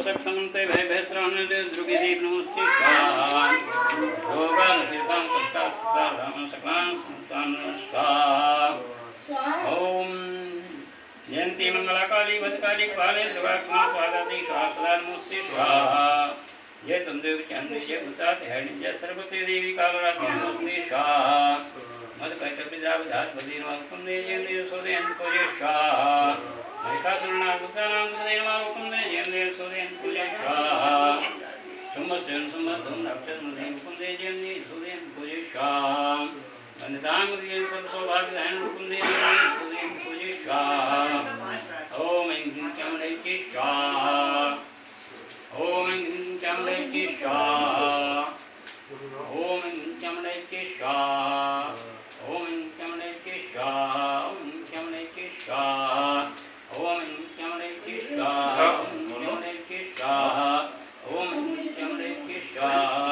सक्षमन्ते भय भयश्रवणते द्रुगिदीप नमस्ते स्वाहा योगान कीर्तन सत्ताम सकलान नमस्कार ओम जयंती मंगलाकाली भद्रकाली कपाले दुर्गा स्वादाति स्वाहा नमस्ते स्वाहा जय तंदेव चंद्रशे भूता हरिणी जय सरस्वती देवी कालरात्रि नमस्ते स्वाहा मद कैटविदाव धात बदीनवाल कुंदे जयंती सोदयन कोजे स्वाहा महिका तुलना भूतानां देवाल कुंदे जयंती सोदयन कोजे स्वाहा सुमस्यन सुमधुम अक्षर मुदेव कुंदे जयंती सोदयन कोजे स्वाहा वंदितांग दियन सब सौभाग्य दान कुंदे जयंती सोदयन कोजे स्वाहा ओम ऐं चमड़े स्वाहा ओम ऐं चमड़े स्वाहा ओम ऐं चमड़े स्वाहा ओम ऐं चमड़े स्वाहा ओम चमड़े स्वाहा ओम ऐं चमड़े स्वाहा ओम चमड़े स्वाहा ओम ऐं चमड़े स्वाहा